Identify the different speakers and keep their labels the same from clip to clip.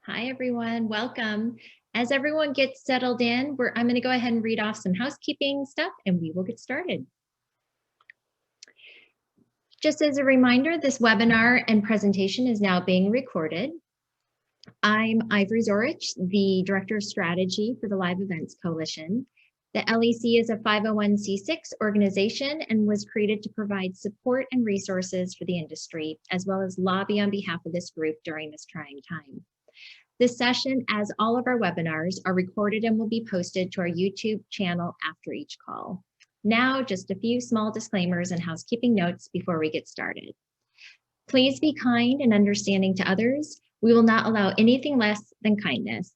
Speaker 1: Hi, everyone. Welcome. As everyone gets settled in, I'm going to go ahead and read off some housekeeping stuff and we will get started. Just as a reminder, this webinar and presentation is now being recorded. I'm Ivory Zorich, the Director of Strategy for the Live Events Coalition. The LEC is a 501c6 organization and was created to provide support and resources for the industry, as well as lobby on behalf of this group during this trying time. This session, as all of our webinars, are recorded and will be posted to our YouTube channel after each call. Now, just a few small disclaimers and housekeeping notes before we get started. Please be kind and understanding to others. We will not allow anything less than kindness.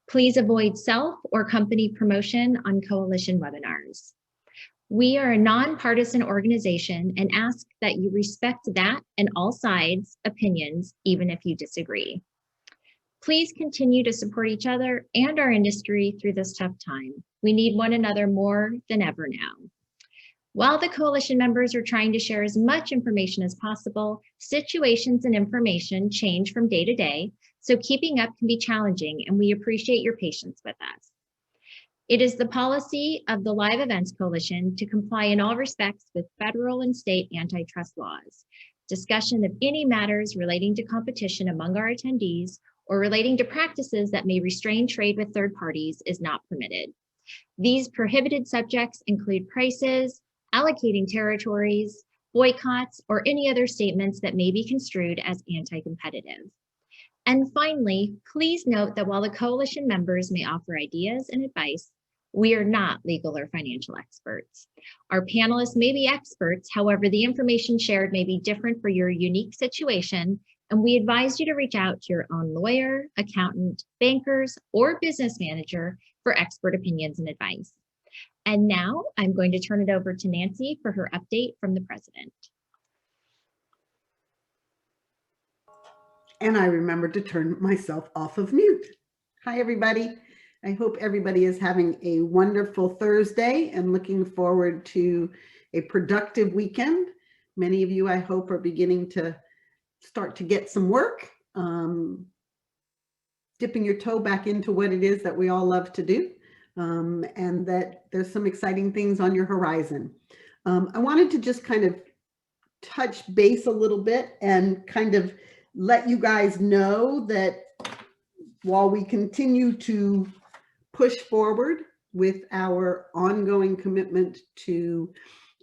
Speaker 1: Please avoid self or company promotion on coalition webinars. We are a nonpartisan organization and ask that you respect that and all sides' opinions, even if you disagree. Please continue to support each other and our industry through this tough time. We need one another more than ever now. While the coalition members are trying to share as much information as possible, situations and information change from day to day, so keeping up can be challenging, and we appreciate your patience with us. It is the policy of the Live Events Coalition to comply in all respects with federal and state antitrust laws. Discussion of any matters relating to competition among our attendees or relating to practices that may restrain trade with third parties is not permitted. These prohibited subjects include prices, allocating territories, boycotts, or any other statements that may be construed as anti-competitive. And finally, please note that while the coalition members may offer ideas and advice, we are not legal or financial experts. Our panelists may be experts, however, the information shared may be different for your unique situation, and we advise you to reach out to your own lawyer, accountant, bankers, or business manager for expert opinions and advice. And now I'm going to turn it over to Nancy for her update from the president.
Speaker 2: And I remembered to turn myself off of mute. Hi, everybody. I hope everybody is having a wonderful Thursday and looking forward to a productive weekend. Many of you, I hope, are beginning to start to get some work, dipping your toe back into what it is that we all love to do, and that there's some exciting things on your horizon. I wanted to just kind of touch base a little bit and kind of let you guys know that while we continue to push forward with our ongoing commitment to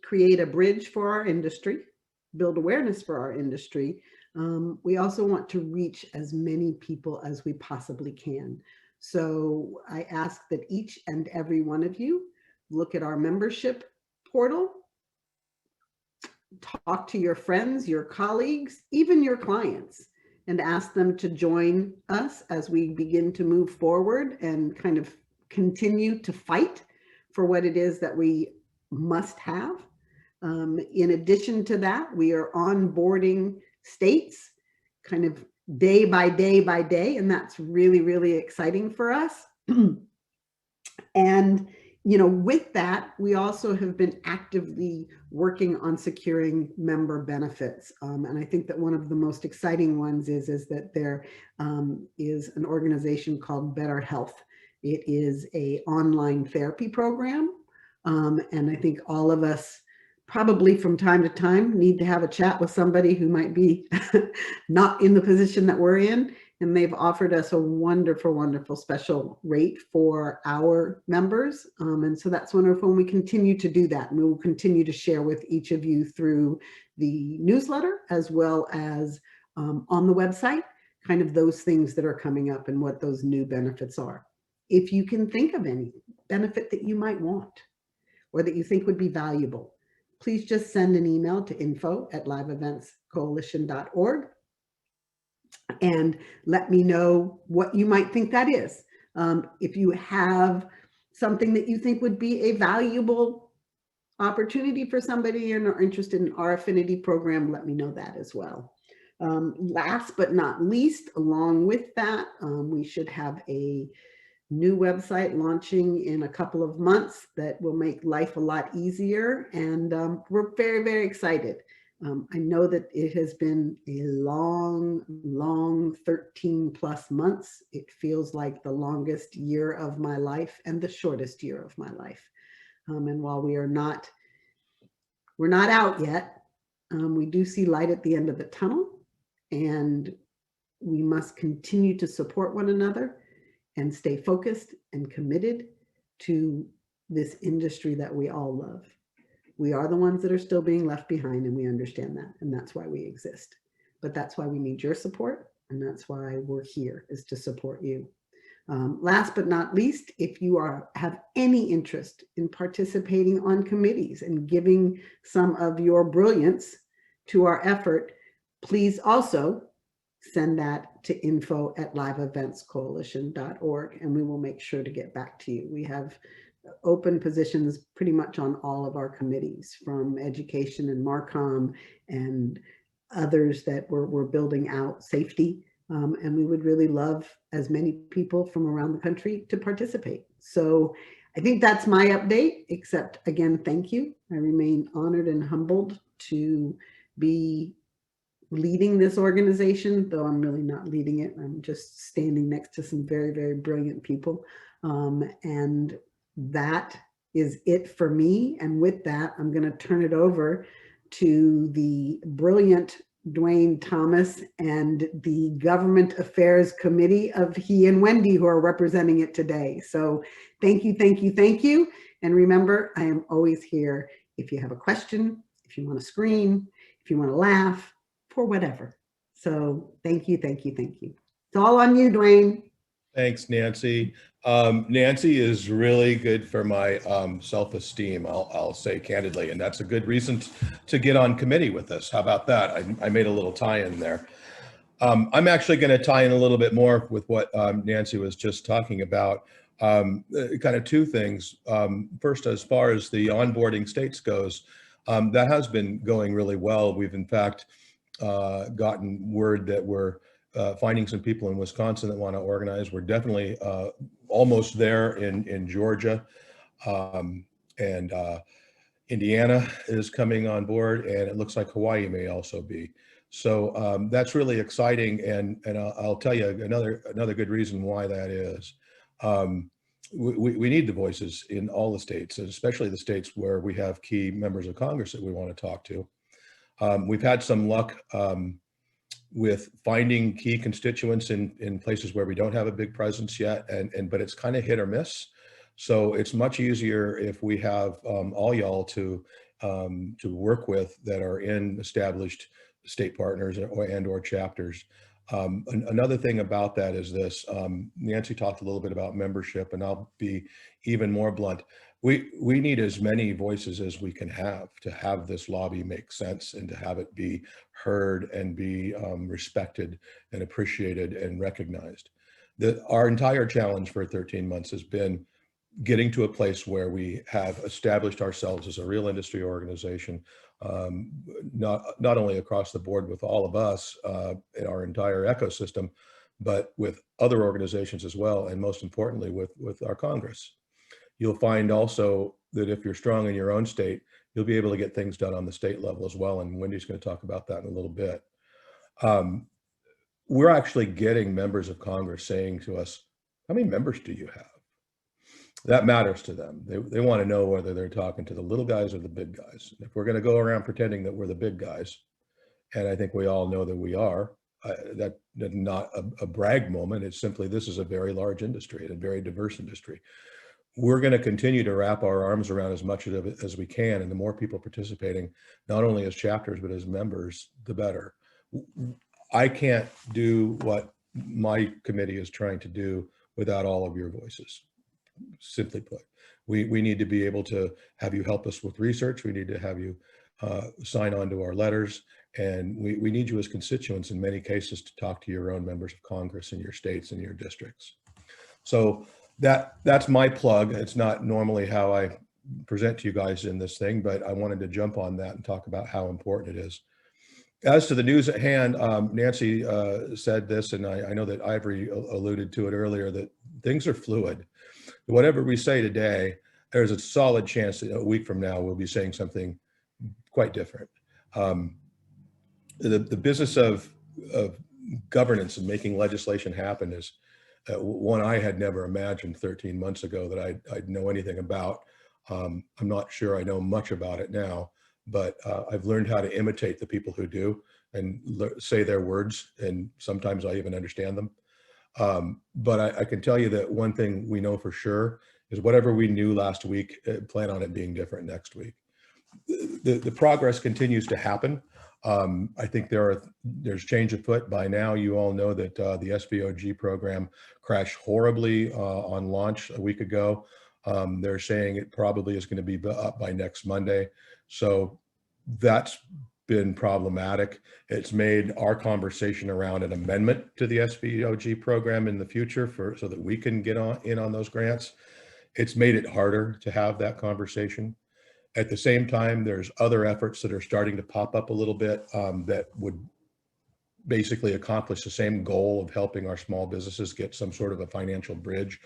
Speaker 2: create a bridge for our industry, build awareness for our industry, we also want to reach as many people as we possibly can. So I ask that each and every one of you look at our membership portal, talk to your friends, your colleagues, even your clients, and ask them to join us as we begin to move forward and kind of continue to fight for what it is that we must have. In addition to that, we are onboarding states kind of day by day by day, and that's really, really exciting for us. And with that, we also have been actively working on securing member benefits. And I think that one of the most exciting ones is that there is an organization called Better Health. It is an online therapy program. And I think all of us probably from time to time need to have a chat with somebody who might be not in the position that we're in. And they've offered us a wonderful, wonderful special rate for our members. And so that's wonderful. And we continue to do that. And we will continue to share with each of you through the newsletter, as well as on the website, kind of those things that are coming up and what those new benefits are. If you can think of any benefit that you might want or that you think would be valuable, please just send an email to info@liveeventscoalition.org and let me know what you might think that is. If you have something that you think would be a valuable opportunity for somebody and are interested in our affinity program, let me know that as well. Last but not least, along with that, we should have a new website launching in a couple of months that will make life a lot easier. And we're very, very excited. I know that it has been a long, long 13 plus months. It feels like the longest year of my life and the shortest year of my life. And while we're not out yet, we do see light at the end of the tunnel, and we must continue to support one another and stay focused and committed to this industry that we all love. We are the ones that are still being left behind, and we understand that, and that's why we exist. But that's why we need your support, and that's why we're here, is to support you. Last but not least, if you have any interest in participating on committees and giving some of your brilliance to our effort, please also send that to info@liveeventscoalition.org, and we will make sure to get back to you. We have open positions pretty much on all of our committees, from education and Marcom and others that we're building out, safety. And we would really love as many people from around the country to participate. So I think that's my update, except again, thank you. I remain honored and humbled to be leading this organization, though I'm really not leading it. I'm just standing next to some very, very brilliant people. And that is it for me. And with that, I'm going to turn it over to the brilliant Dwayne Thomas and the Government Affairs Committee of he and Wendy, who are representing it today. So thank you, thank you, thank you. And remember, I am always here if you have a question, if you want to scream, if you want to laugh, for whatever. So thank you, thank you, thank you. It's all on you, Dwayne.
Speaker 3: Thanks, Nancy. Nancy is really good for my self-esteem, I'll say candidly, and that's a good reason to get on committee with us. How about that? I made a little tie-in there. I'm actually going to tie in a little bit more with what Nancy was just talking about. Kind of two things. First, as far as the onboarding states goes, that has been going really well. We've in fact gotten word that we're finding some people in Wisconsin that want to organize. We're definitely almost there in Georgia, and Indiana is coming on board, and it looks like Hawaii may also be. So that's really exciting, and I'll tell you another good reason why that is. We need the voices in all the states, especially the states where we have key members of Congress that we want to talk to. We've had some luck with finding key constituents in places where we don't have a big presence yet, but it's kind of hit or miss. So it's much easier if we have all y'all to work with that are in established state partners or chapters. Another thing about that is this, Nancy talked a little bit about membership, and I'll be even more blunt. We need as many voices as we can have to have this lobby make sense and to have it be heard and be respected and appreciated and recognized. Our entire challenge for 13 months has been getting to a place where we have established ourselves as a real industry organization, not only across the board with all of us in our entire ecosystem, but with other organizations as well, and most importantly with our Congress. You'll find also that if you're strong in your own state, you'll be able to get things done on the state level as well, and Wendy's going to talk about that in a little bit. We're actually getting members of Congress saying to us, how many members do you have? That matters to them. They want to know whether they're talking to the little guys or the big guys. If we're going to go around pretending that we're the big guys, and I think we all know that we are, that's not a brag moment. It's simply, this is a very large industry and a very diverse industry. We're going to continue to wrap our arms around as much of it as we can, and the more people participating, not only as chapters, but as members, the better. I can't do what my committee is trying to do without all of your voices. Simply put, we need to be able to have you help us with research. We need to have you sign on to our letters, and we need you as constituents in many cases to talk to your own members of Congress in your states and your districts. So that's my plug. It's not normally how I present to you guys in this thing, but I wanted to jump on that and talk about how important it is. As to the news at hand, Nancy said this, and I know that Ivory alluded to it earlier, that things are fluid. Whatever we say today, there's a solid chance that a week from now we'll be saying something quite different. the business of governance and making legislation happen is one I had never imagined 13 months ago that I'd know anything about. I'm not sure I know much about it now, but I've learned how to imitate the people who do and say their words, and sometimes I even understand them. But I can tell you that one thing we know for sure is whatever we knew last week, plan on it being different next week. The progress continues to happen. I think there's change afoot. By now, you all know that the SVOG program crashed horribly on launch a week ago. They're saying it probably is going to be up by next Monday. So that's been problematic. It's made our conversation around an amendment to the SVOG program in the future so that we can get in on those grants. It's made it harder to have that conversation. At the same time, there's other efforts that are starting to pop up a little bit that would basically accomplish the same goal of helping our small businesses get some sort of a financial bridge.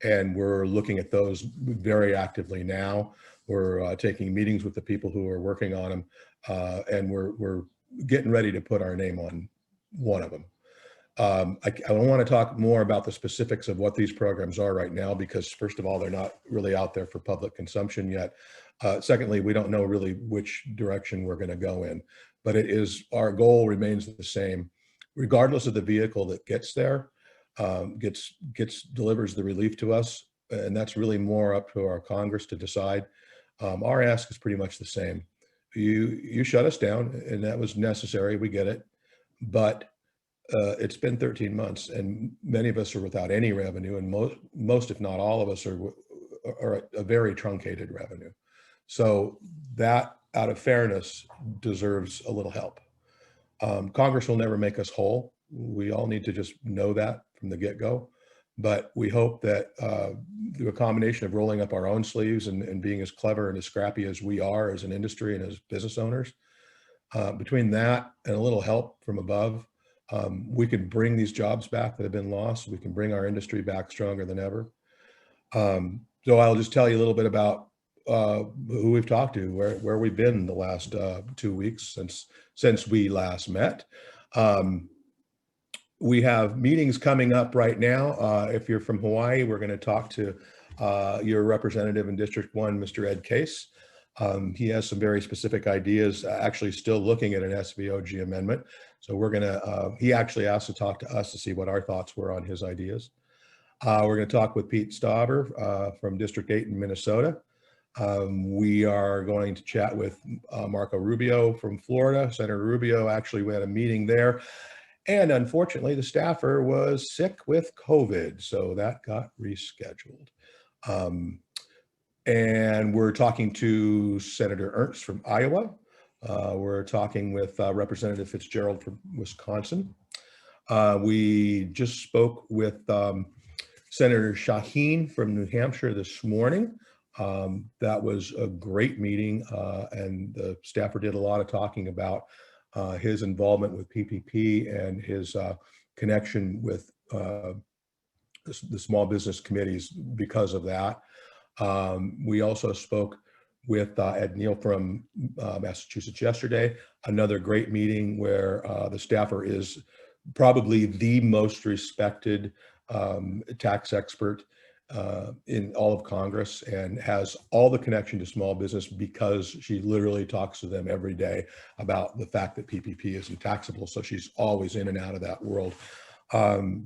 Speaker 3: And we're looking at those very actively now. We're taking meetings with the people who are working on them, and we're getting ready to put our name on one of them. I don't want to talk more about the specifics of what these programs are right now, because first of all, they're not really out there for public consumption yet. Secondly, we don't know really which direction we're going to go in, but our goal remains the same, regardless of the vehicle that gets there, delivers the relief to us. And that's really more up to our Congress to decide. Our ask is pretty much the same. You shut us down, and that was necessary. We get it, but it's been 13 months, and many of us are without any revenue, and most, if not all of us, are at a very truncated revenue. So that, out of fairness, deserves a little help. Congress will never make us whole. We all need to just know that from the get-go. But we hope that through a combination of rolling up our own sleeves and being as clever and as scrappy as we are as an industry and as business owners, between that and a little help from above, we can bring these jobs back that have been lost. We can bring our industry back stronger than ever. So I'll just tell you a little bit about who we've talked to, where we've been the last 2 weeks since we last met. We have meetings coming up right now. If you're from Hawaii, we're going to talk to your representative in District 1, Mr. Ed Case. He has some very specific ideas, actually still looking at an SVOG amendment. So we're going to, he actually asked to talk to us to see what our thoughts were on his ideas. We're going to talk with Pete Stauber from District 8 in Minnesota. We are going to chat with Marco Rubio from Florida. Senator Rubio, actually, we had a meeting there. And unfortunately, the staffer was sick with COVID, so that got rescheduled. And we're talking to Senator Ernst from Iowa. We're talking with Representative Fitzgerald from Wisconsin. We just spoke with Senator Shaheen from New Hampshire this morning. That was a great meeting, and the staffer did a lot of talking about his involvement with PPP and his connection with the small business committees because of that. We also spoke with Ed Neal from Massachusetts yesterday, another great meeting where the staffer is probably the most respected tax expert in all of Congress and has all the connection to small business because she literally talks to them every day about the fact that PPP isn't taxable. So she's always in and out of that world.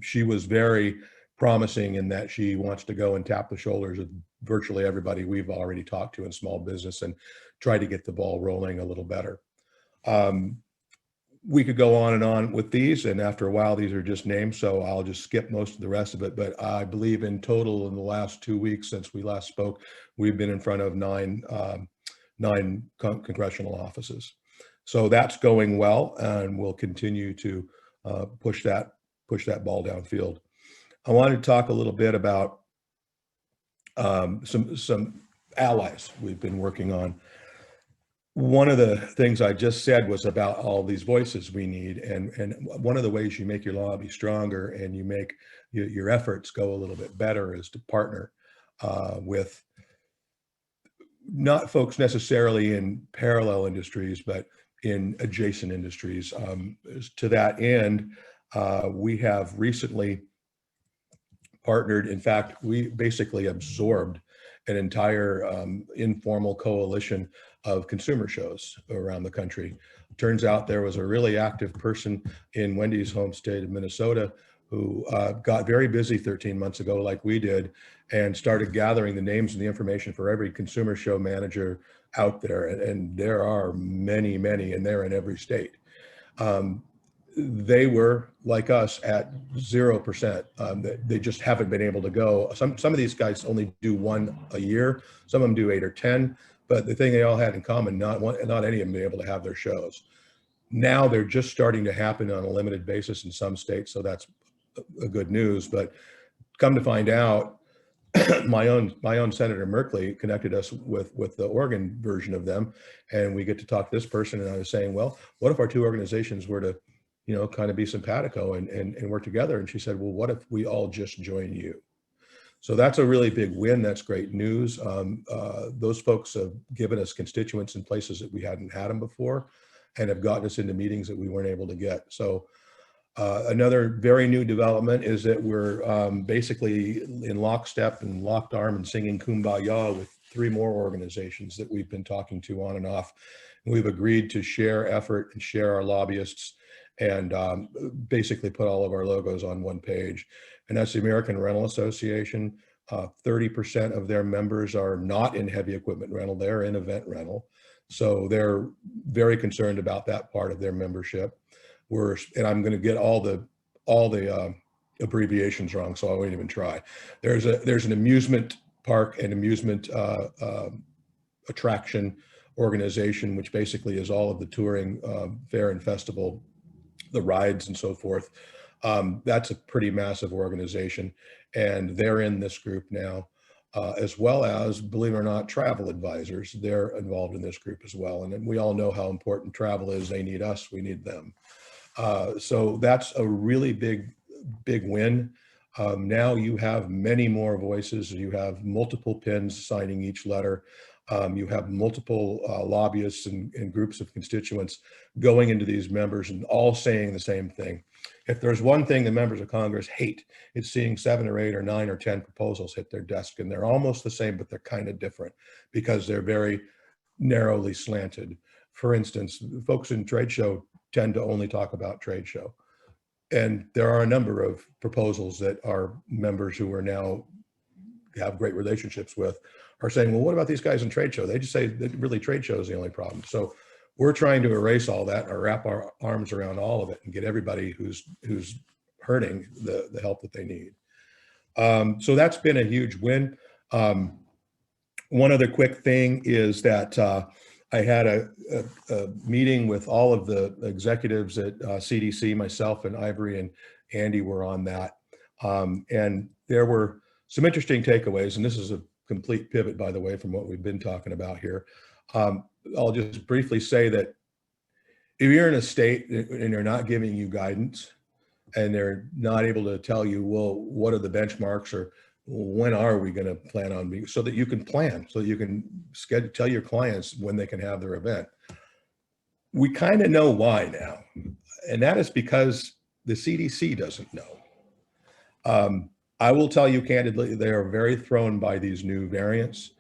Speaker 3: She was very promising in that she wants to go and tap the shoulders of virtually everybody we've already talked to in small business and try to get the ball rolling a little better. We could go on and on with these, and after a while, these are just names, so I'll just skip most of the rest of it. But I believe in total, in the last 2 weeks since we last spoke, we've been in front of nine congressional offices. So that's going well, and we'll continue to push that ball downfield. I wanted to talk a little bit about some allies we've been working on. One of the things I just said was about all these voices we need, and one of the ways you make your lobby stronger and you make your efforts go a little bit better is to partner with not folks necessarily in parallel industries, but in adjacent industries. To that end, we have recently partnered. In fact, we basically absorbed an entire informal coalition of consumer shows around the country. Turns out there was a really active person in Wendy's home state of Minnesota who got very busy 13 months ago, like we did, and started gathering the names and the information for every consumer show manager out there. And there are many, many, and they're in every state. They were like us at 0%. They just haven't been able to go. Some of these guys only do one a year. Some of them do 8 or 10. But the thing they all had in common, not any of them been able to have their shows. Now they're just starting to happen on a limited basis in some states, so that's a good news. But come to find out, my own Senator Merkley connected us with the Oregon version of them, and we get to talk to this person. And I was saying, well, what if our two organizations were to, kind of be simpatico and work together? And she said, well, what if we all just join you? So that's a really big win. That's great news. Those folks have given us constituents in places that we hadn't had them before, and have gotten us into meetings that we weren't able to get. So another very new development is that we're basically in lockstep and locked arm and singing Kumbaya with 3 more organizations that we've been talking to on and off. And we've agreed to share effort and share our lobbyists, and basically put all of our logos on one page. And that's the American Rental Association. 30% of their members are not in heavy equipment rental, they're in event rental. So they're very concerned about that part of their membership. And I'm going to get all the abbreviations wrong, so I won't even try. There's an amusement park and amusement attraction organization, which basically is all of the touring, fair and festival, the rides and so forth. That's a pretty massive organization, and they're in this group now, as well as, believe it or not, travel advisors. They're involved in this group as well. And we all know how important travel is. They need us, we need them. So that's a really big win. Now you have many more voices. You have multiple pins signing each letter. You have multiple lobbyists and groups of constituents going into these members and all saying the same thing. If there's one thing the members of Congress hate, it's seeing 7 or 8 or 9 or 10 proposals hit their desk, and they're almost the same, but they're kind of different because they're very narrowly slanted. For instance, folks in trade show tend to only talk about trade show. And there are a number of proposals that our members who are now have great relationships with are saying, well, what about these guys in trade show? They just say that really trade show is the only problem. So we're trying to erase all that or wrap our arms around all of it and get everybody who's hurting the help that they need. So that's been a huge win. One other quick thing is that I had a meeting with all of the executives at CDC. Myself and Ivory and Andy were on that. And there were some interesting takeaways, and this is a complete pivot, by the way, from what we've been talking about here. I'll just briefly say that if you're in a state and they're not giving you guidance and they're not able to tell you, well, what are the benchmarks, or when are we going to plan on being, so that you can plan, so that you can tell your clients when they can have their event. We kind of know why now, and that is because the CDC doesn't know. I will tell you candidly, they are very thrown by these new variants.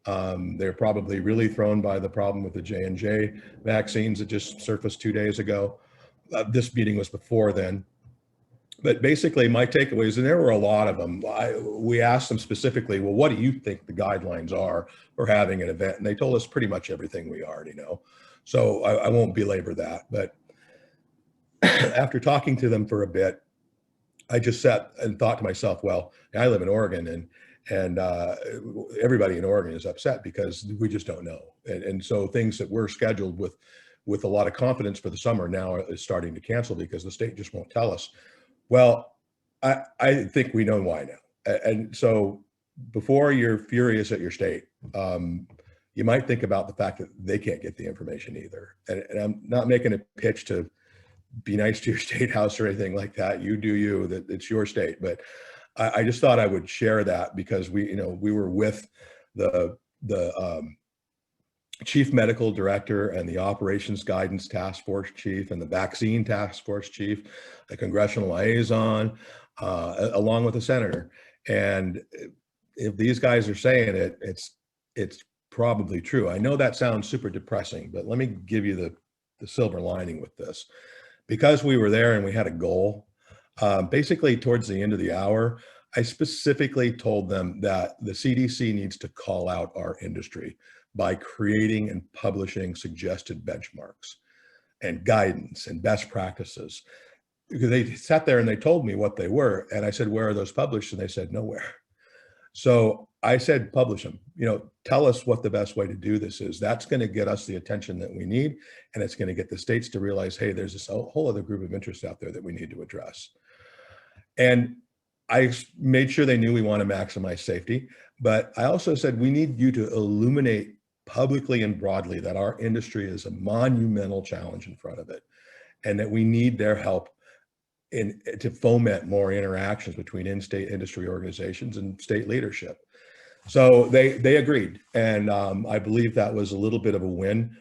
Speaker 3: They're probably really thrown by the problem with the J&J vaccines that just surfaced 2 days ago. This meeting was before then. But basically my takeaways, and there were a lot of them, we asked them specifically, well, what do you think the guidelines are for having an event? And they told us pretty much everything we already know. So I won't belabor that. But after talking to them for a bit, I just sat and thought to myself, well, I live in Oregon, and everybody in Oregon is upset because we just don't know. And so things that were scheduled with a lot of confidence for the summer now is starting to cancel because the state just won't tell us. Well, I think we know why now. And so before you're furious at your state, you might think about the fact that they can't get the information either. And I'm not making a pitch to be nice to your state house or anything like that. You do you, that it's your state. But I just thought I would share that because we were with the chief medical director and the operations guidance task force chief and the vaccine task force chief, a congressional liaison, along with the senator. And if these guys are saying it, it's probably true. I know that sounds super depressing, but let me give you the silver lining with this. Because we were there and we had a goal, basically towards the end of the hour, I specifically told them that the CDC needs to call out our industry by creating and publishing suggested benchmarks and guidance and best practices. Because they sat there and they told me what they were. And I said, where are those published? And they said, nowhere. So I said, publish them, tell us what the best way to do this is. That's going to get us the attention that we need. And it's going to get the states to realize, hey, there's this whole other group of interests out there that we need to address. And I made sure they knew we want to maximize safety. But I also said, we need you to illuminate publicly and broadly that our industry is a monumental challenge in front of it, and that we need their help to foment more interactions between in-state industry organizations and state leadership. So they agreed, and I believe that was a little bit of a win.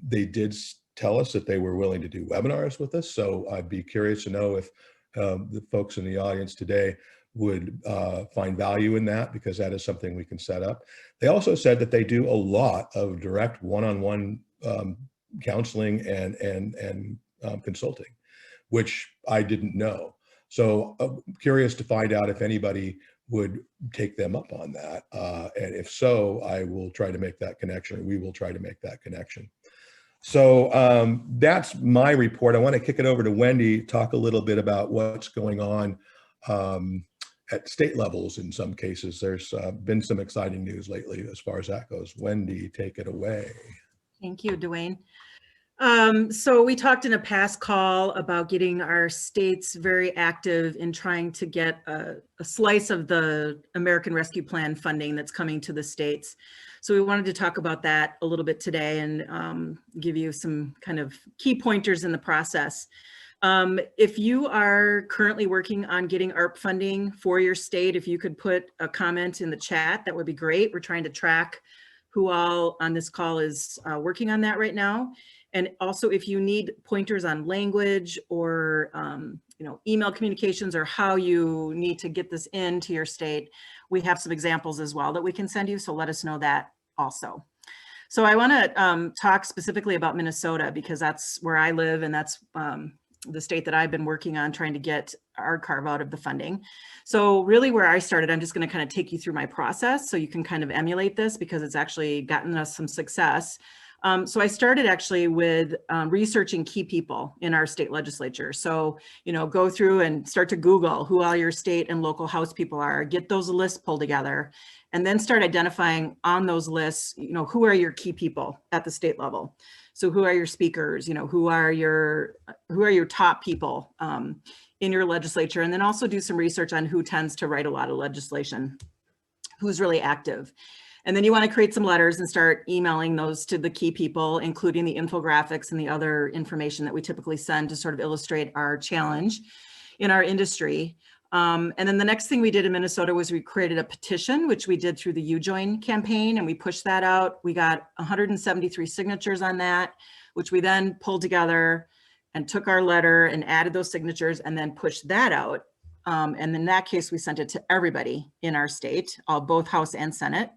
Speaker 3: They did tell us that they were willing to do webinars with us, so I'd be curious to know if the folks in the audience today would find value in that, because that is something we can set up. They also said that they do a lot of direct one-on-one counseling and consulting, which I didn't know. So I'm curious to find out if anybody would take them up on that. And if so, I will try to make that connection, or we will try to make that connection. So that's my report. I want to kick it over to Wendy, talk a little bit about what's going on at state levels. In some cases, there's been some exciting news lately as far as that goes. Wendy, take it away.
Speaker 4: Thank you, Dwayne. So we talked in a past call about getting our states very active in trying to get a slice of the American Rescue Plan funding that's coming to the states. So we wanted to talk about that a little bit today and give you some kind of key pointers in the process. If you are currently working on getting ARP funding for your state, if you could put a comment in the chat, that would be great. We're trying to track who all on this call is working on that right now. And also, if you need pointers on language or email communications, or how you need to get this into your state, we have some examples as well that we can send you. So let us know that also. So I want to talk specifically about Minnesota, because that's where I live, and that's the state that I've been working on trying to get our carve out of the funding. So really where I started, I'm just going to kind of take you through my process so you can kind of emulate this, because it's actually gotten us some success. So I started actually with researching key people in our state legislature. So, go through and start to Google who all your state and local House people are, get those lists pulled together, and then start identifying on those lists, who are your key people at the state level. So who are your speakers, who are your top people in your legislature, and then also do some research on who tends to write a lot of legislation, who's really active. And then you want to create some letters and start emailing those to the key people, including the infographics and the other information that we typically send to sort of illustrate our challenge in our industry. And then the next thing we did in Minnesota was we created a petition, which we did through the UJoin campaign, and we pushed that out. We got 173 signatures on that, which we then pulled together and took our letter and added those signatures and then pushed that out. And in that case, we sent it to everybody in our state, both House and Senate.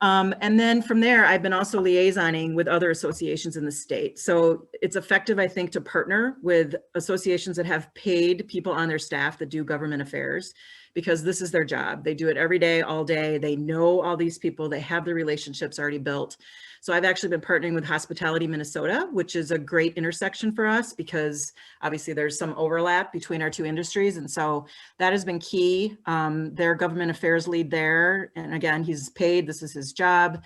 Speaker 4: And then from there, I've been also liaisoning with other associations in the state. So it's effective, I think, to partner with associations that have paid people on their staff that do government affairs, because this is their job. They do it every day, all day. They know all these people. They have the relationships already built. So I've actually been partnering with Hospitality Minnesota, which is a great intersection for us, because obviously there's some overlap between our two industries. And so that has been key. Their government affairs lead there. And again, he's paid, this is his job.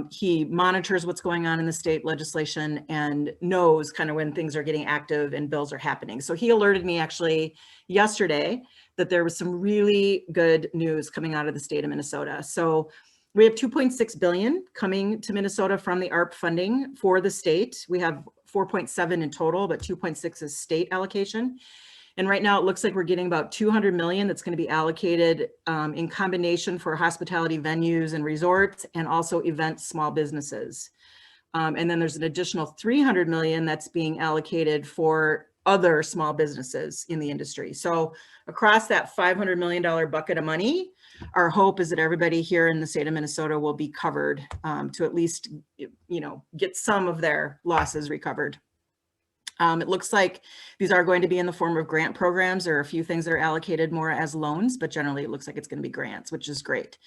Speaker 4: He monitors what's going on in the state legislation and knows kind of when things are getting active and bills are happening. So he alerted me actually yesterday that there was some really good news coming out of the state of Minnesota. So we have 2.6 billion coming to Minnesota from the ARP funding for the state. We have 4.7 in total, but 2.6 is state allocation. And right now it looks like we're getting about 200 million that's going to be allocated in combination for hospitality venues and resorts, and also event small businesses. And then there's an additional 300 million that's being allocated for other small businesses in the industry. So across that $500 million bucket of money, our hope is that everybody here in the state of Minnesota will be covered to at least, get some of their losses recovered. It looks like these are going to be in the form of grant programs. There are a few things that are allocated more as loans, but generally it looks like it's going to be grants, which is great.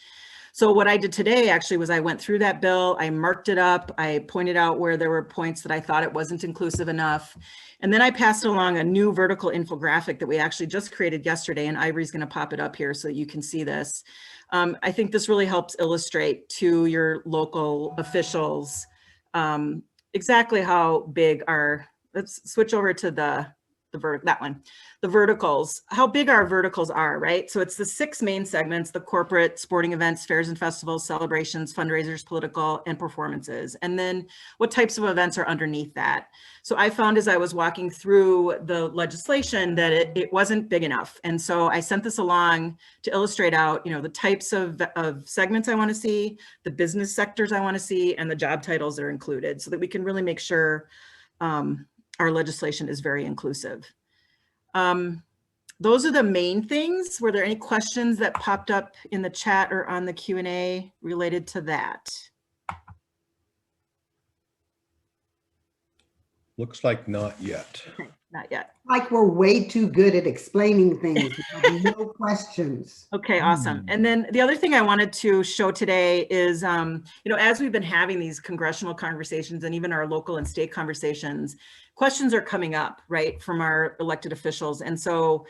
Speaker 4: So what I did today actually was I went through that bill, I marked it up, I pointed out where there were points that I thought it wasn't inclusive enough. And then I passed along a new vertical infographic that we actually just created yesterday, and Ivory's going to pop it up here so that you can see this. I think this really helps illustrate to your local officials exactly how big let's switch over to the verticals, how big our verticals are, right? So it's the 6 main segments: the corporate, sporting events, fairs and festivals, celebrations, fundraisers, political, and performances. And then what types of events are underneath that? So I found as I was walking through the legislation that it wasn't big enough. And so I sent this along to illustrate out, the types of segments I want to see, the business sectors I want to see, and the job titles that are included, so that we can really make sure our legislation is very inclusive. Those are the main things. Were there any questions that popped up in the chat or on the Q&A related to that?
Speaker 3: Looks like not yet.
Speaker 4: Okay, not yet.
Speaker 2: Like we're way too good at explaining things. No questions.
Speaker 4: Okay, awesome. And then the other thing I wanted to show today is, as we've been having these congressional conversations and even our local and state conversations, questions are coming up, right, from our elected officials. And so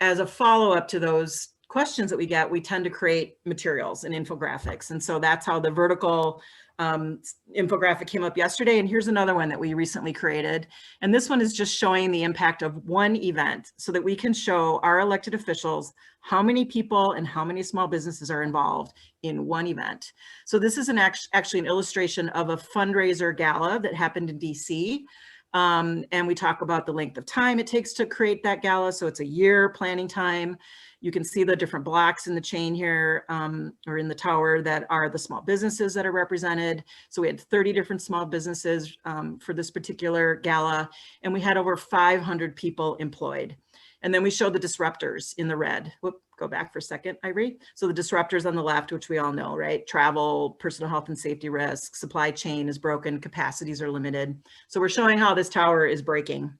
Speaker 4: as a follow-up to those questions that we get, we tend to create materials and infographics. And so that's how the vertical infographic came up yesterday. And here's another one that we recently created. And this one is just showing the impact of one event so that we can show our elected officials how many people and how many small businesses are involved in one event. So this is actually an illustration of a fundraiser gala that happened in DC. And we talk about the length of time it takes to create that gala. So it's a year planning time. You can see the different blocks in the chain here, or in the tower, that are the small businesses that are represented. So we had 30 different small businesses for this particular gala, and we had over 500 people employed. And then we showed the disruptors in the red. Whoop, go back for a second, Ivory. So the disruptors on the left, which we all know, right? Travel, personal health and safety risks, supply chain is broken, capacities are limited. So we're showing how this tower is breaking.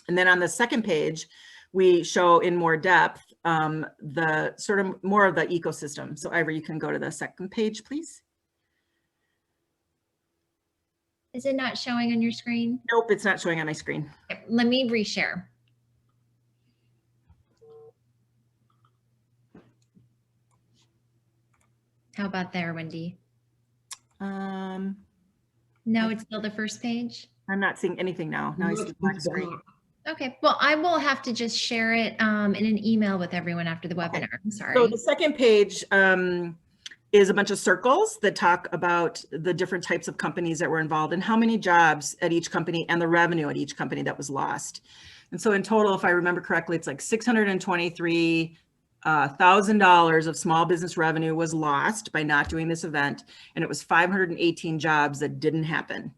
Speaker 4: And then on the second page, we show in more depth the sort of more of the ecosystem. So Ivory, you can go to the second page, please.
Speaker 1: Is it not showing on your screen?
Speaker 4: Nope, it's not showing on my screen.
Speaker 1: Okay, let me reshare. How about there, Wendy? No, it's still the first page.
Speaker 4: I'm not seeing anything now. Now I see the black screen.
Speaker 1: Okay, well, I will have to just share it in an email with everyone after the webinar. I'm sorry.
Speaker 4: So the second page is a bunch of circles that talk about the different types of companies that were involved and how many jobs at each company and the revenue at each company that was lost. And so in total, if I remember correctly, it's like $623,000 of small business revenue was lost by not doing this event. And it was 518 jobs that didn't happen.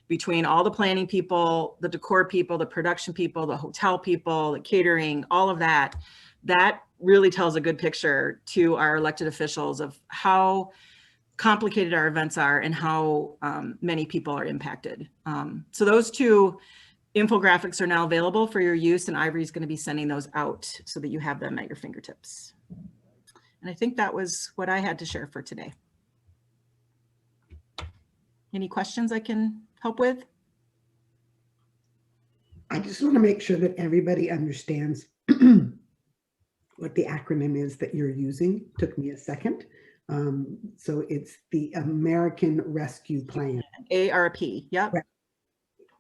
Speaker 4: Between all the planning people, the decor people, the production people, the hotel people, the catering, all of that, that really tells a good picture to our elected officials of how complicated our events are and how many people are impacted. So those two infographics are now available for your use, and Ivory is going to be sending those out so that you have them at your fingertips. And I think that was what I had to share for today. Any questions I can help with?
Speaker 2: I just want to make sure that everybody understands what the acronym is that you're using. Took me a second. So it's the American Rescue Plan.
Speaker 4: ARP, yep.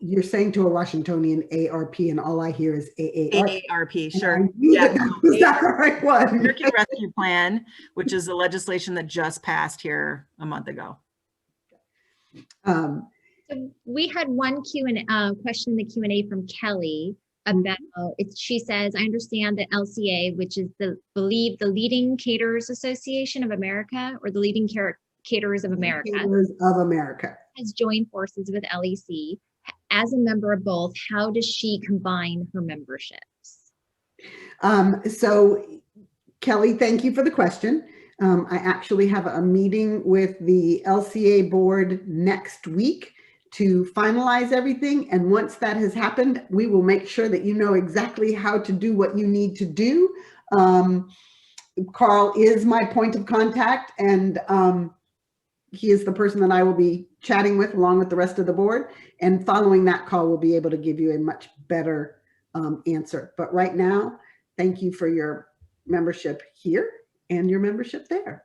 Speaker 2: You're saying to a Washingtonian ARP, and all I hear is AARP.
Speaker 4: AARP, sure.
Speaker 2: Yeah, was that the right one?
Speaker 4: American Rescue Plan, which is the legislation that just passed here a month ago.
Speaker 1: So we had one question in the Q&A from Kelly. about she says, I understand that LCA, which is the leading caterers association of America, or the leading caterers of America,
Speaker 2: Caterers of America,
Speaker 1: has joined forces with LEC. As a member of both, how does she combine her memberships?
Speaker 2: So Kelly, thank you for the question. I actually have a meeting with the LCA board next week to finalize everything. And once that has happened, we will make sure that you know exactly how to do what you need to do. Carl is my point of contact, and he is the person that I will be chatting with along with the rest of the board. And following that call, we'll be able to give you a much better answer. But right now, thank you for your membership here and your membership there.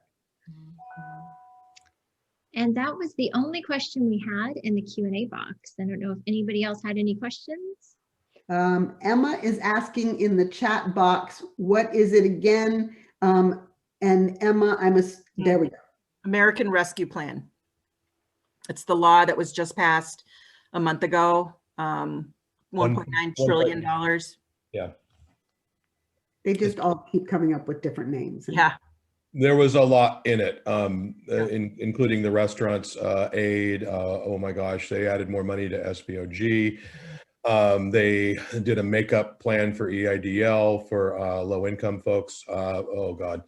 Speaker 1: And that was the only question we had in the Q&A box. I don't know if anybody else had any questions.
Speaker 2: Emma is asking in the chat box, what is it again? And Emma, there we go.
Speaker 4: American Rescue Plan. It's the law that was just passed a month ago. $1.9 trillion.
Speaker 3: Yeah.
Speaker 2: They just all keep coming up with different names.
Speaker 4: Yeah.
Speaker 3: There was a lot in it, including the restaurants aid. Oh my gosh, they added more money to SVOG. They did a makeup plan for EIDL for low-income folks. Oh God.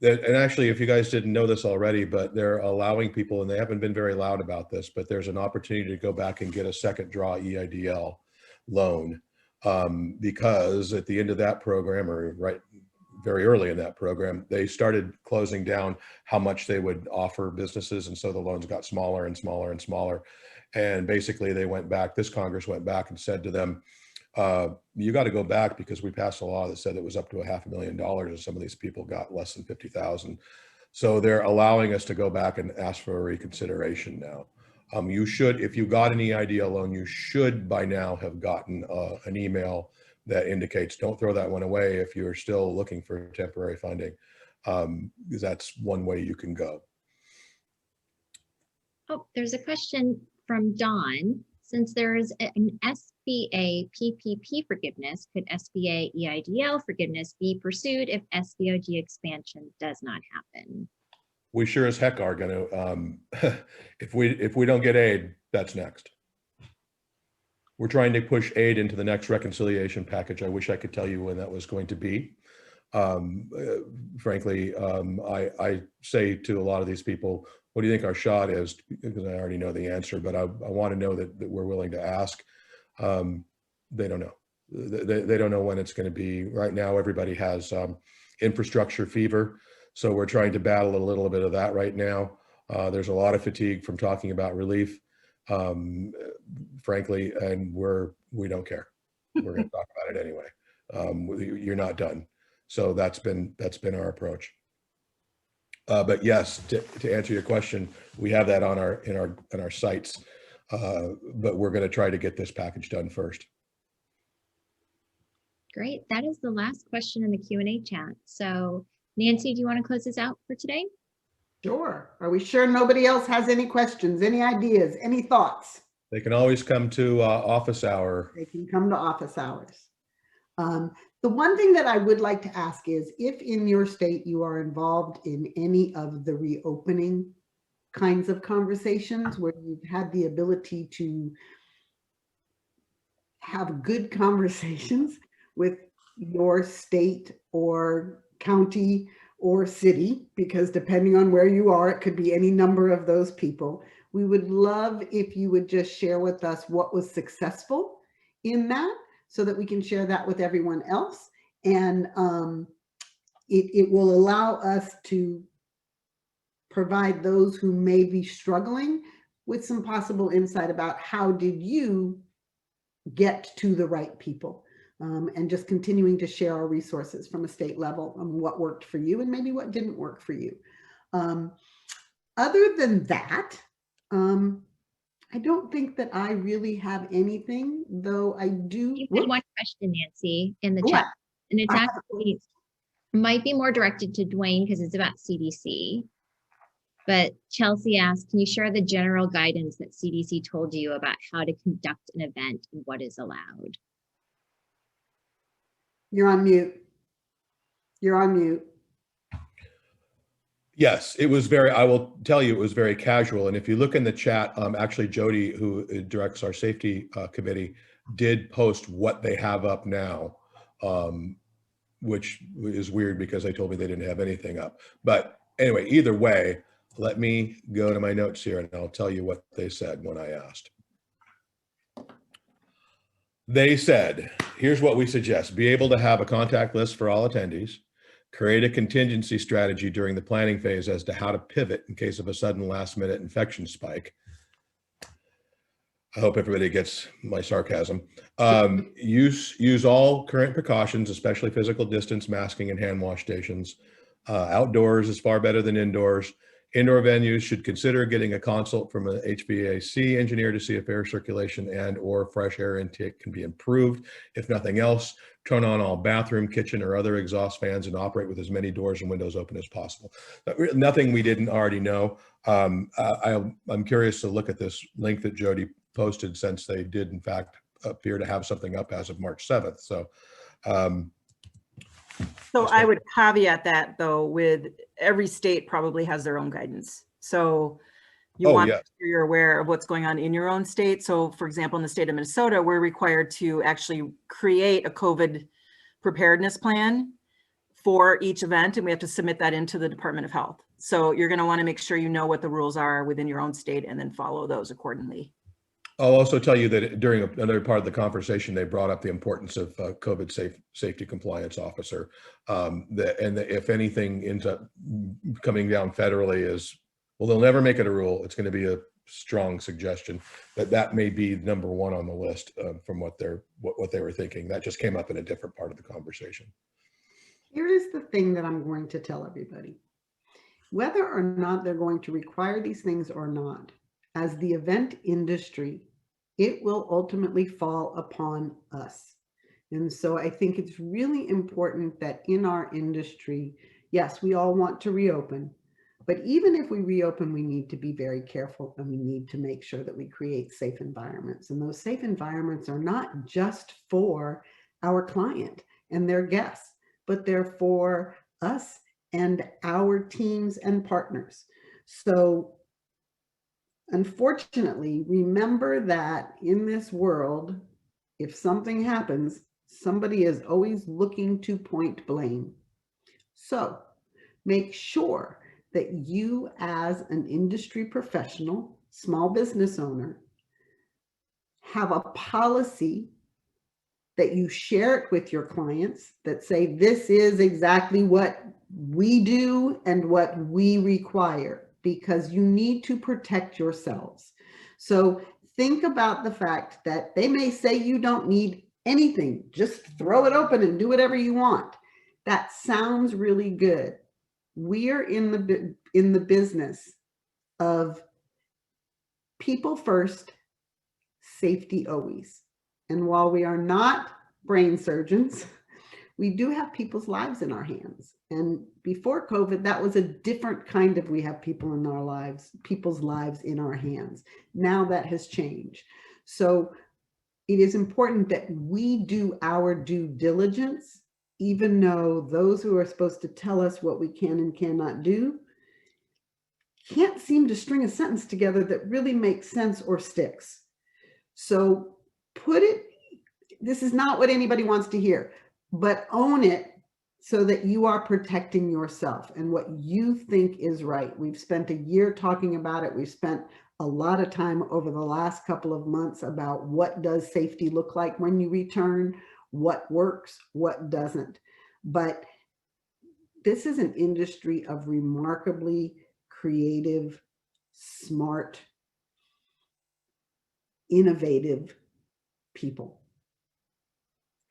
Speaker 3: And actually, if you guys didn't know this already, but they're allowing people, and they haven't been very loud about this, but there's an opportunity to go back and get a second draw EIDL loan because at the end of that program, or very early in that program, they started closing down how much they would offer businesses. And so the loans got smaller and smaller and smaller. And basically they went back, this Congress went back and said to them, you got to go back because we passed a law that said it was up to $500,000 and some of these people got less than 50,000. So they're allowing us to go back and ask for a reconsideration now. You should, if you got an EIDL loan, you should by now have gotten an email that indicates don't throw that one away if you're still looking for temporary funding, because that's one way you can go.
Speaker 1: Oh, there's a question from Don. Since there is an SBA PPP forgiveness, could SBA EIDL forgiveness be pursued if SVOG expansion does not happen?
Speaker 3: We sure as heck are going to, if we don't get aid, that's next. We're trying to push aid into the next reconciliation package. I wish I could tell you when that was going to be. Frankly, I say to a lot of these people, what do you think our shot is? Because I already know the answer, but I want to know that we're willing to ask. They don't know. They don't know when it's going to be. Right now, everybody has infrastructure fever. So we're trying to battle a little bit of that right now. There's a lot of fatigue from talking about relief. Frankly, and we don't care. We're going to talk about it anyway. You're not done. So that's been our approach. But yes, to answer your question, we have that on our sites, but we're going to try to get this package done first.
Speaker 1: Great. That is the last question in the Q&A chat. So Nancy, do you want to close this out for today?
Speaker 2: Sure. Are we sure nobody else has any questions, any ideas, any thoughts?
Speaker 3: They can always come to office hour.
Speaker 2: They can come to office hours. The one thing that I would like to ask is if in your state you are involved in any of the reopening kinds of conversations where you've had the ability to have good conversations with your state or county or city, because depending on where you are, it could be any number of those people. We would love if you would just share with us what was successful in that so that we can share that with everyone else. And it will allow us to provide those who may be struggling with some possible insight about how did you get to the right people. And just continuing to share our resources from a state level on what worked for you and maybe what didn't work for you. Other than that, I don't think that I really have anything, though I do.
Speaker 1: You had one question, Nancy, in the chat, and it's actually might be more directed to Dwayne because it's about CDC. But Chelsea asked, can you share the general guidance that CDC told you about how to conduct an event and what is allowed?
Speaker 2: You're on mute. You're on mute.
Speaker 3: Yes, it was very, I will tell you, it was very casual. And if you look in the chat, actually Jody, who directs our safety committee, did post what they have up now, which is weird because they told me they didn't have anything up. But anyway, either way, let me go to my notes here and I'll tell you what they said when I asked. They said, here's what we suggest: be able to have a contact list for all attendees, create a contingency strategy during the planning phase as to how to pivot in case of a sudden last minute infection spike. I hope everybody gets my sarcasm. Use all current precautions, especially physical distance, masking, and hand wash stations. Outdoors is far better than indoors. Indoor venues should consider getting a consult from an HVAC engineer to see if air circulation and or fresh air intake can be improved. If nothing else, turn on all bathroom, kitchen, or other exhaust fans and operate with as many doors and windows open as possible. Nothing we didn't already know. I'm curious to look at this link that Jody posted, since they did in fact appear to have something up as of March 7th. So
Speaker 4: I would caveat that though with every state probably has their own guidance. So you want to make sure you're aware of what's going on in your own state. So for example, in the state of Minnesota, we're required to actually create a COVID preparedness plan for each event, and we have to submit that into the Department of Health. So you're going to want to make sure you know what the rules are within your own state and then follow those accordingly.
Speaker 3: I'll also tell you that during another part of the conversation, they brought up the importance of COVID safety compliance officer. If anything ends up coming down federally is, well, they'll never make it a rule. It's going to be a strong suggestion that may be number one on the list from what they were thinking. That just came up in a different part of the conversation.
Speaker 2: Here is the thing that I'm going to tell everybody. Whether or not they're going to require these things or not, as the event industry, it will ultimately fall upon us. And so I think it's really important that in our industry, yes, we all want to reopen, but even if we reopen, we need to be very careful, and we need to make sure that we create safe environments. And those safe environments are not just for our client and their guests, but they're for us and our teams and partners. So unfortunately, remember that in this world, if something happens, somebody is always looking to point blame. So make sure that you, as an industry professional, small business owner, have a policy that you share it with your clients that say, this is exactly what we do and what we require, because you need to protect yourselves. So think about the fact that they may say you don't need anything, just throw it open and do whatever you want. That sounds really good. We are in the business of people first, safety always. And while we are not brain surgeons, we do have people's lives in our hands. And before COVID, that was a different kind of, we have people in our lives, people's lives in our hands. Now that has changed. So it is important that we do our due diligence, even though those who are supposed to tell us what we can and cannot do can't seem to string a sentence together that really makes sense or sticks. So this is not what anybody wants to hear, but own it so that you are protecting yourself and what you think is right. We've spent a year talking about it. We've spent a lot of time over the last couple of months about what does safety look like when you return, what works, what doesn't. But this is an industry of remarkably creative, smart, innovative people.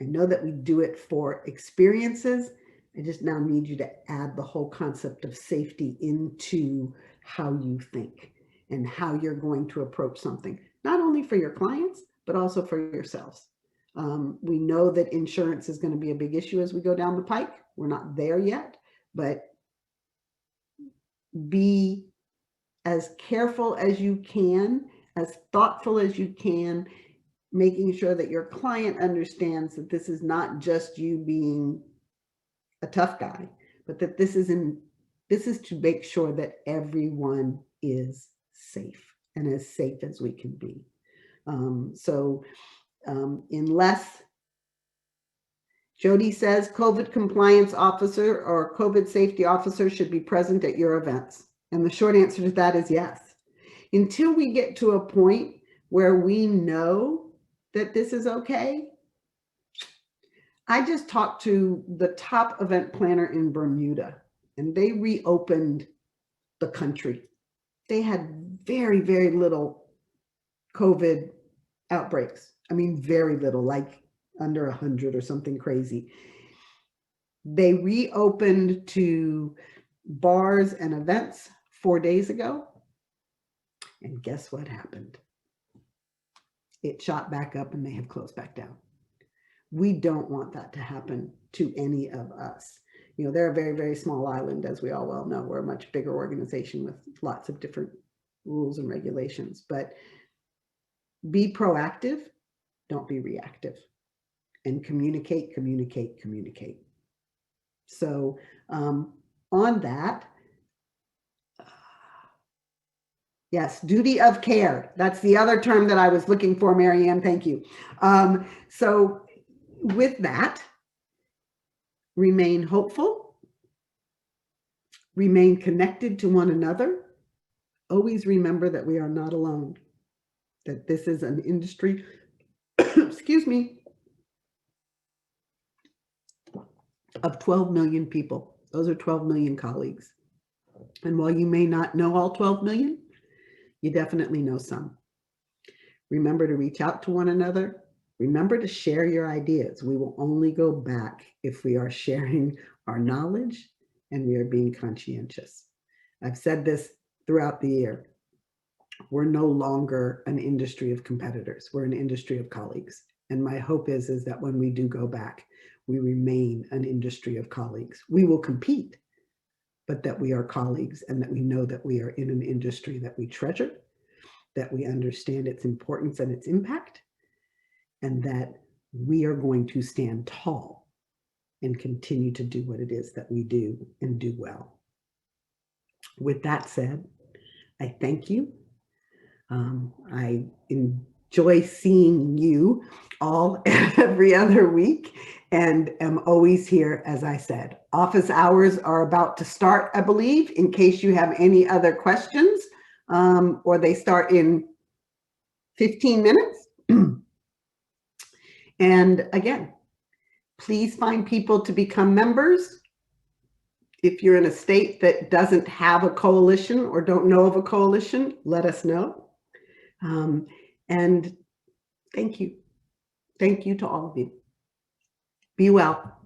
Speaker 2: I know that we do it for experiences. I just now need you to add the whole concept of safety into how you think and how you're going to approach something, not only for your clients, but also for yourselves. We know that insurance is going to be a big issue as we go down the pike. We're not there yet, but be as careful as you can, as thoughtful as you can, making sure that your client understands that this is not just you being a tough guy, but that this is to make sure that everyone is safe and as safe as we can be. Unless Jody says COVID compliance officer or COVID safety officer should be present at your events. And the short answer to that is yes. Until we get to a point where we know that this is okay. I just talked to the top event planner in Bermuda, and they reopened the country. They had very, very little COVID outbreaks. I mean, very little, like under 100 or something crazy. They reopened to bars and events 4 days ago. And guess what happened? It shot back up and they have closed back down. We don't want that to happen to any of us. You know, they're a very, very small island, as we all well know. We're a much bigger organization with lots of different rules and regulations, but be proactive, don't be reactive, and communicate, communicate, communicate. So on that, yes, duty of care. That's the other term that I was looking for, Mary Ann. Thank you. So with that, remain hopeful, remain connected to one another. Always remember that we are not alone, that this is an industry, excuse me, of 12 million people. Those are 12 million colleagues. And while you may not know all 12 million, you definitely know some. Remember to reach out to one another. Remember to share your ideas. We will only go back if we are sharing our knowledge and we are being conscientious. I've said this throughout the year. We're no longer an industry of competitors. We're an industry of colleagues. And my hope is that when we do go back, we remain an industry of colleagues. We will compete, but that we are colleagues and that we know that we are in an industry that we treasure, that we understand its importance and its impact, and that we are going to stand tall and continue to do what it is that we do and do well. With that said, I thank you. I enjoy seeing you all every other week and am always here, as I said. Office hours are about to start, I believe, in case you have any other questions, or they start in 15 minutes. And again, please find people to become members. If you're in a state that doesn't have a coalition or don't know of a coalition, let us know. And thank you. Thank you to all of you. Be well.